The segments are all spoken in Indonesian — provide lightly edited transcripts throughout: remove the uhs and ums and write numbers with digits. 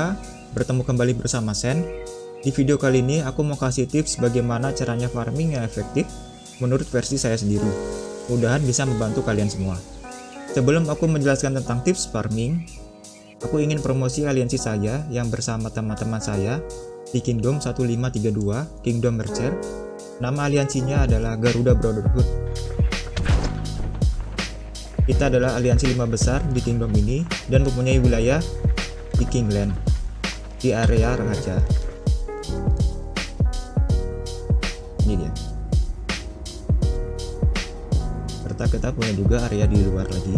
Haloka, bertemu kembali bersama Sen. Di video kali ini aku mau kasih tips bagaimana caranya farming yang efektif menurut versi saya sendiri. Mudah-mudahan bisa membantu kalian semua. Sebelum aku menjelaskan tentang tips farming, aku ingin promosi aliansi saya yang bersama teman-teman saya di Kingdom 1532, Kingdom Mercer. Nama aliansinya adalah Garuda Brotherhood. Kita adalah aliansi 5 besar di Kingdom ini dan mempunyai wilayah di Kingland, di area Raja. Ini dia. Serta kita punya juga area di luar lagi,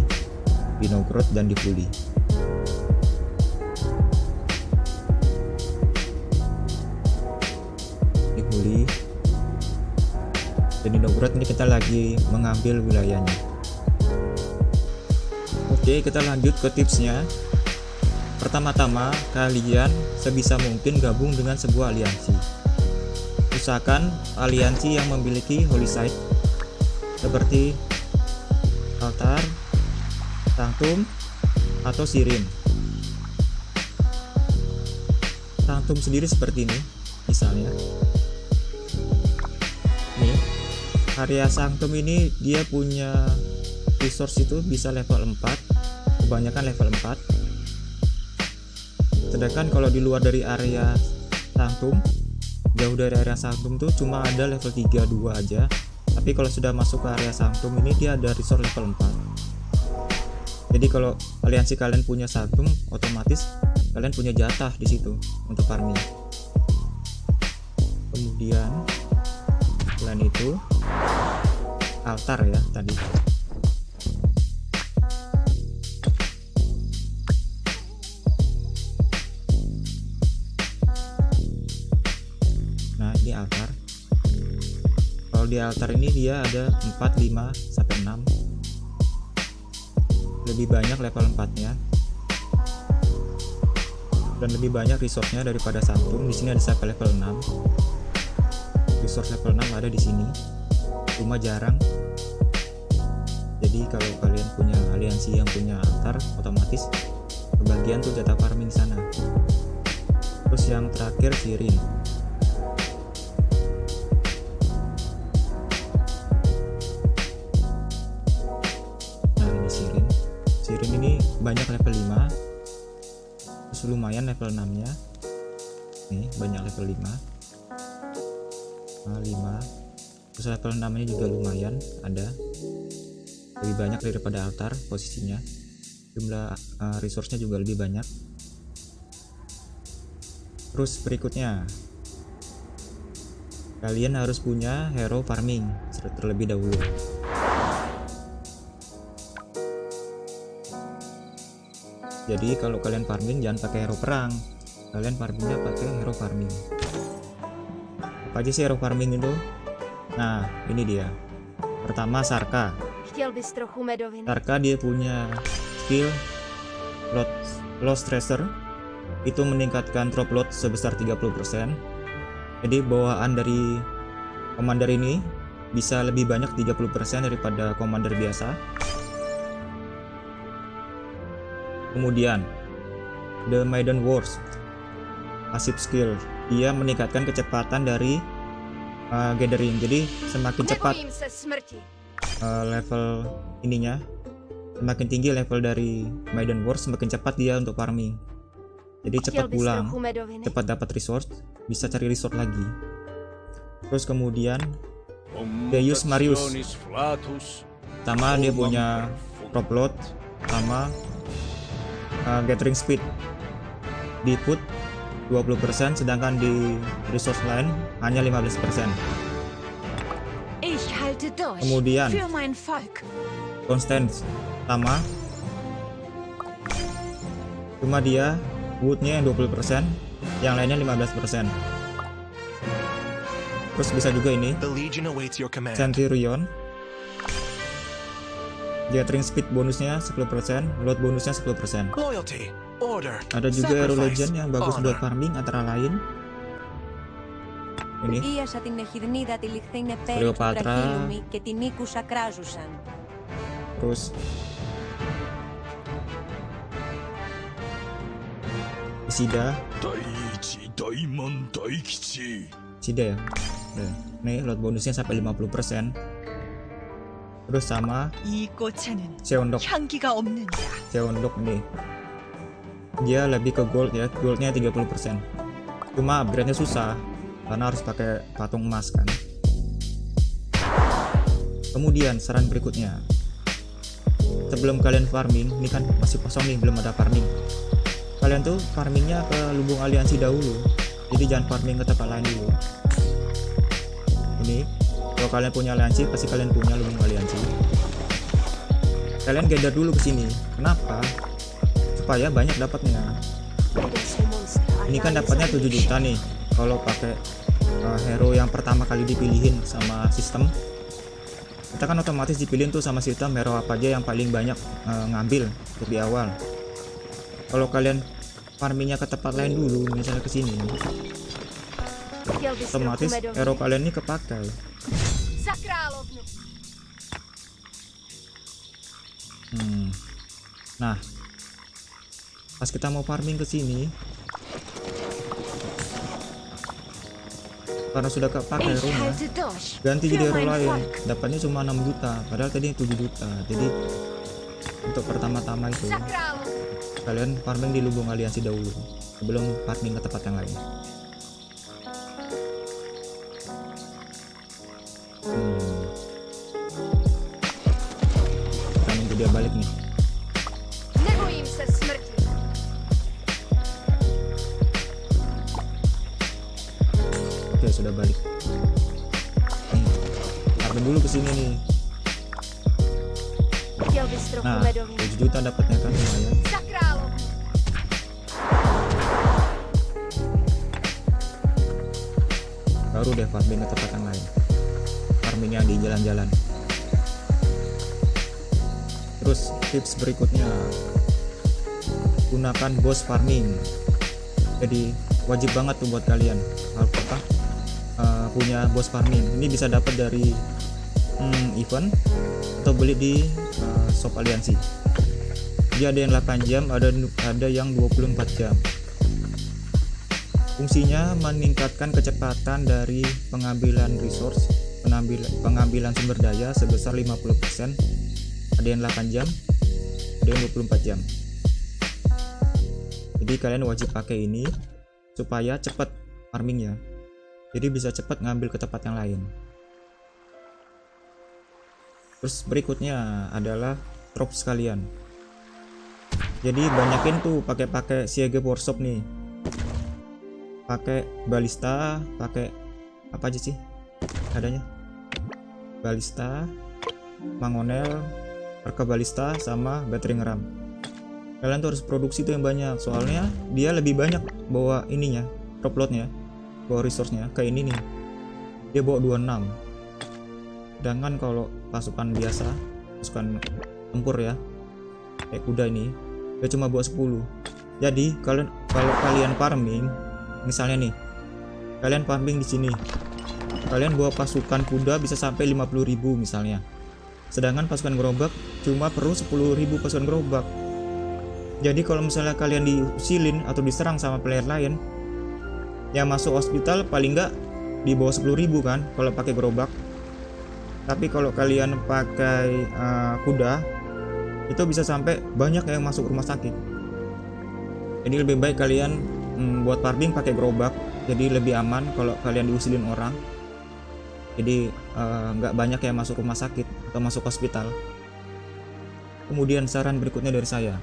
di Novgorod dan di Puli. Di Puli dan di Novgorod ini kita lagi mengambil wilayahnya. Oke, kita lanjut ke tipsnya. Pertama-tama, kalian sebisa mungkin gabung dengan sebuah aliansi. Usahakan aliansi yang memiliki holy site seperti altar, sanctum, atau sirin. Sanctum sendiri seperti ini, misalnya. Nih, area sanctum ini dia punya resource itu bisa level 4, kebanyakan level 4. Sedangkan kalau di luar dari area sanctum, jauh dari area sanctum tuh cuma ada level 3-2 aja. Tapi kalau sudah masuk ke area sanctum ini dia ada resource level 4. Jadi kalau aliansi kalian punya sanctum, otomatis kalian punya jatah di situ untuk farming. Kemudian selain itu altar ya tadi. Altar. Kalau di altar ini dia ada 4, 5, sampai 6. Lebih banyak level 4-nya. Dan lebih banyak resource-nya daripada sanctum. Di sini ada sampai level 6. Resource level 6 ada di sini. Cuma jarang. Jadi kalau kalian punya aliansi yang punya altar, otomatis kebagian tuh jatah farming sana. Terus yang terakhir sirin. Sirin ini banyak level 5, terus lumayan level 6 nya nih, banyak level 5, 5, terus level 6 nya juga lumayan, ada lebih banyak daripada altar posisinya, jumlah resource nya juga lebih banyak. Terus berikutnya kalian harus punya hero farming terlebih dahulu. Jadi kalau kalian farming jangan pakai hero perang, kalian farmingnya pakai hero farming. Apa aja sih hero farming itu? Nah ini dia. Pertama Sarka. Sarka dia punya skill Lost Tracer, itu meningkatkan drop load sebesar 30%. Jadi bawaan dari commander ini bisa lebih banyak 30% daripada commander biasa. Kemudian The Maiden Wars passive skill, dia meningkatkan kecepatan dari gathering. Jadi semakin cepat level ininya, semakin tinggi level dari Maiden Wars, semakin cepat dia untuk farming. Jadi cepat pulang, cepat dapat resource, bisa cari resource lagi. Terus kemudian Deus Marius, sama dia punya drop load sama gathering speed di put 20%, sedangkan di resource lain hanya 15%. Kemudian Constance sama, cuma dia woodnya yang 20%, yang lainnya 15%. Terus bisa juga ini Centurion, gathering speed bonusnya 10%, load bonusnya 10%. Ada juga hero legend yang bagus buat farming, antara lain ini Cleopatra, terus Isida ya. Nih load bonusnya sampai 50%. Terus sama Cheondok nih, dia lebih ke gold ya, goldnya 30%. Cuma upgrade nya susah karena harus pakai patung emas kan. Kemudian saran berikutnya, sebelum kalian farming, ini kan masih kosong nih, belum ada farming, kalian tuh farmingnya ke lumbung aliansi dahulu. Jadi jangan farming ke tempat lain dulu. Ini kalau kalian punya aliansi, pasti kalian punya lumbung aliansi. Kalian gather dulu ke sini. Kenapa? Supaya banyak dapatnya. Ini kan dapatnya 7 juta nih. Kalau pakai hero yang pertama kali dipilihin sama sistem, kita kan otomatis dipilihin tuh sama sistem hero apa aja yang paling banyak ngambil untuk di awal. Kalau kalian farmingnya ke tempat lain dulu, misalnya ke sini, otomatis hero kalian ini kepakai. Nah, pas kita mau farming ke sini, karena sudah kepakai hero-nya, ganti jadi hero lain, dapatnya cuma 6 juta, padahal tadi 7 juta. Jadi untuk pertama-tama itu kalian farming di lumbung aliansi dahulu sebelum farming ke tempat yang lain. Kita nunggu dia balik nih. Oke, sudah balik. Nih, farming dulu ke sini nih. Nah, 7 juta dapatnya kan, lumayan. Baru deh farming ke tempat yang lain, farming yang di jalan-jalan. Terus tips berikutnya, gunakan boss farming. Jadi wajib banget tuh buat kalian punya boss farming. Ini bisa dapat dari event atau beli di shop aliansi. Dia ada yang 8 jam, ada yang 24 jam. Fungsinya meningkatkan kecepatan dari pengambilan resource, pengambilan sumber daya sebesar 50%. Ada yang 8 jam, ada yang 24 jam. Jadi kalian wajib pakai ini supaya cepat farmingnya. Jadi bisa cepat ngambil ke tempat yang lain. Terus berikutnya adalah drop sekalian. Jadi banyakin tuh pakai siege workshop nih. Pakai balista, pakai apa aja sih adanya, balista, mangonel, arka balista, sama battering ram. Kalian tuh harus produksi tuh yang banyak, soalnya dia lebih banyak bawa ininya, drop loadnya, bawa resource-nya. Kayak ini nih, dia bawa 26. Sedangkan kalau pasukan biasa, pasukan tempur ya, kayak kuda ini, dia cuma bawa 10. Jadi kalau kalian farming, misalnya nih, kalian farming di sini, kalian bawa pasukan kuda bisa sampai 50.000 misalnya. Sedangkan pasukan gerobak cuma perlu 10.000 pasukan gerobak. Jadi kalau misalnya kalian diusilin atau diserang sama player lain, yang masuk hospital paling nggak di bawah 10.000 kan kalau pakai gerobak. Tapi kalau kalian pakai kuda, itu bisa sampai banyak yang masuk rumah sakit. Jadi lebih baik kalian buat farming pakai gerobak, jadi lebih aman kalau kalian diusilin orang. Jadi nggak banyak yang masuk rumah sakit atau masuk hospital. Kemudian saran berikutnya dari saya,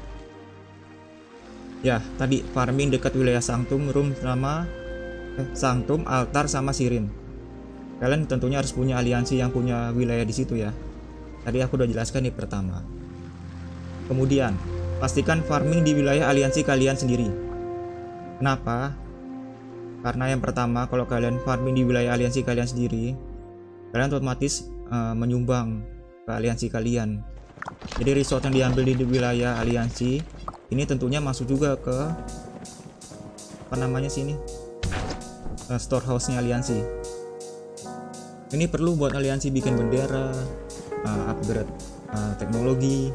ya tadi farming dekat wilayah Sanctum Room sama Sanctum, altar sama Sirin. Kalian tentunya harus punya aliansi yang punya wilayah di situ ya. Tadi aku udah jelaskan nih pertama. Kemudian pastikan farming di wilayah aliansi kalian sendiri. Kenapa? Karena yang pertama, kalau kalian farming di wilayah aliansi kalian sendiri, kalian otomatis menyumbang ke aliansi kalian. Jadi resource yang diambil di wilayah aliansi ini tentunya masuk juga ke apa namanya sini, storehouse-nya aliansi. Ini perlu buat aliansi bikin bendera, upgrade teknologi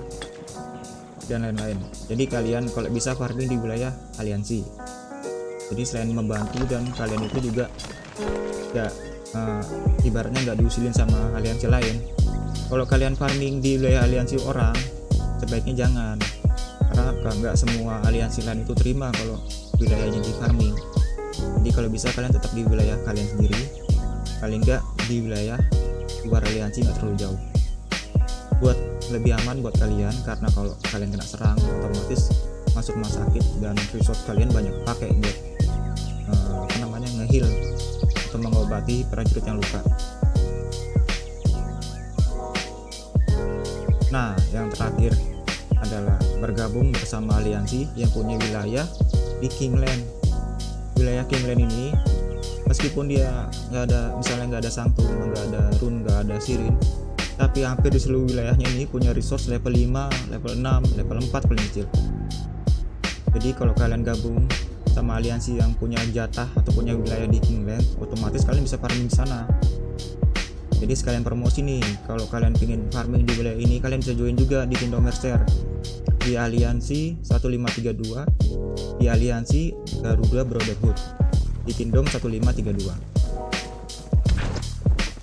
dan lain-lain. Jadi kalian kalau bisa farming di wilayah aliansi. Jadi selain membantu, dan kalian itu juga nggak ibaratnya nggak diusilin sama aliansi lain. Kalau kalian farming di wilayah aliansi orang, sebaiknya jangan, karena nggak semua aliansi lain itu terima kalau wilayahnya di farming. Jadi kalau bisa kalian tetap di wilayah kalian sendiri, paling nggak di wilayah luar aliansi, nggak terlalu jauh, buat lebih aman buat kalian. Karena kalau kalian kena serang, otomatis masuk rumah sakit, dan resource kalian banyak pakai buat nge-heal atau mengobati prajurit yang luka. Nah, yang terakhir adalah bergabung bersama aliansi yang punya wilayah di Kingland. Wilayah Kingland ini, meskipun dia misalnya nggak ada Sanctum, nggak ada Rune, nggak ada Sirin, tapi hampir di seluruh wilayahnya ini punya resource level 5, level 6, level 4 paling kecil. Jadi kalau kalian gabung sama aliansi yang punya jatah atau punya wilayah di Kingland, otomatis kalian bisa farming di sana. Jadi sekalian promosi nih, kalau kalian ingin farming di wilayah ini, kalian bisa join juga di Kingdom Mercer di aliansi 1532, di aliansi Garuda Brotherhood di Kingdom 1532.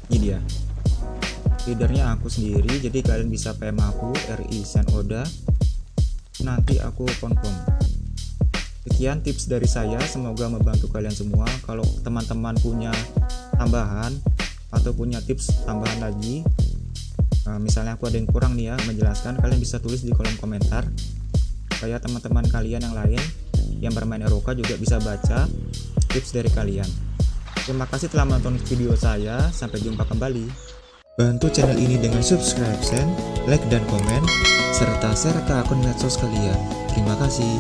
Ini dia leadernya, aku sendiri. Jadi kalian bisa PM aku RI Sen Oda, nanti aku confirm. Sekian tips dari saya, semoga membantu kalian semua. Kalau teman-teman punya tambahan atau punya tips tambahan lagi, misalnya aku ada yang kurang nih ya menjelaskan, kalian bisa tulis di kolom komentar supaya teman-teman kalian yang lain yang bermain Eroka juga bisa baca tips dari kalian. Terima kasih telah menonton video saya, sampai jumpa kembali. Bantu channel ini dengan subscribe, like, dan komen, serta share ke akun medsos kalian. Terima kasih.